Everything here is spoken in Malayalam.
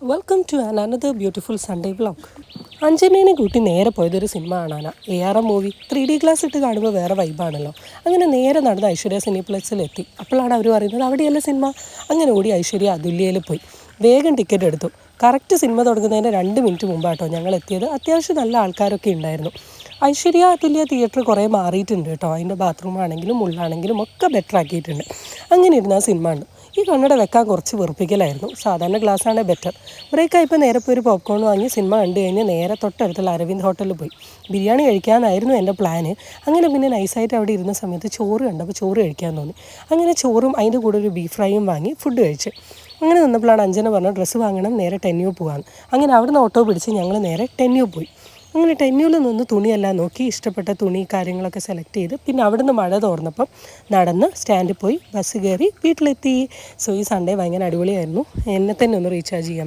Welcome to another beautiful Sunday vlog. അഞ്ജനേനെ കൂട്ടി നേരെ പോയതൊരു സിനിമ കാണാനാണ്. ARM മൂവി 3D ഗ്ലാസ് ഇട്ട് കാണുമ്പോൾ വേറെ വൈബാണല്ലോ. അങ്ങനെ നേരെ നടന്ന് ഐശ്വര്യ സിനിപ്ലക്സിലെത്തി. അപ്പോഴാണ് അവർ പറയുന്നത് അവിടെയല്ല സിനിമ. അങ്ങനെ ഓടി ഐശ്വര്യ അതുല്യയിൽ പോയി വേഗം ടിക്കറ്റ് എടുത്തു. കറക്റ്റ് സിനിമ തുടങ്ങുന്നതിന് 2 മിനിറ്റ് മുമ്പാട്ടോ ഞങ്ങൾ എത്തിയത്. അത്യാവശ്യം നല്ല ആൾക്കാരൊക്കെ ഉണ്ടായിരുന്നു. ഐശ്വര്യ അതുല്യ തിയേറ്റർ കുറേ മാറിയിട്ടുണ്ട് കേട്ടോ. അതിൻ്റെ ബാത്റൂം ആണെങ്കിലും ഉള്ളാണെങ്കിലും ഒക്കെ ബെറ്റർ ആക്കിയിട്ടുണ്ട്. അങ്ങനെ ഇരുന്ന സിനിമ ഉണ്ട്. ഈ കണ്ണട വെക്കാൻ കുറച്ച് വെറുപ്പിക്കലായിരുന്നു. സാധാരണ ഗ്ലാസ്സാണ് ബെറ്റർ. ബ്രേക്കായപ്പോൾ നേരെ പോയി ഒരു പോപ്കോൺ വാങ്ങി സിനിമ കണ്ടു കഴിഞ്ഞ് നേരെ തൊട്ടടുത്തുള്ള അരവിന്ദ് ഹോട്ടലിൽ പോയി ബിരിയാണി കഴിക്കാനായിരുന്നു എൻ്റെ പ്ലാന്. അങ്ങനെ പിന്നെ നൈസായിട്ട് അവിടെ ഇരുന്ന സമയത്ത് ചോറ് കണ്ടപ്പോൾ ചോറ് കഴിക്കാൻ തോന്നി. അങ്ങനെ ചോറും അതിൻ്റെ കൂടെ ഒരു ബീഫ് ഫ്രൈയും വാങ്ങി ഫുഡ് കഴിച്ച്. അങ്ങനെ നിന്നപ്പോഴാണ് അഞ്ജന പറഞ്ഞു ഡ്രസ്സ് വാങ്ങണം, നേരെ ടെന്യൂ പോകാമെന്ന്. അങ്ങനെ അവിടെ നിന്ന് ഓട്ടോ പിടിച്ച് ഞങ്ങൾ നേരെ ടെന്യൂ പോയി. അങ്ങനെ ടെന്യൂവിൽ നിന്ന് തുണിയെല്ലാം നോക്കി ഇഷ്ടപ്പെട്ട തുണി കാര്യങ്ങളൊക്കെ സെലക്ട് ചെയ്ത് പിന്നെ അവിടെ നിന്ന് മഴ തോർന്നപ്പം നടന്ന് സ്റ്റാൻഡിൽ പോയി ബസ് കയറി വീട്ടിലെത്തി. സോ ഈ സൺഡേ ഭയങ്കര അടിപൊളിയായിരുന്നു. എന്നെ തന്നെ ഒന്ന് റീചാർജ് ചെയ്യാം.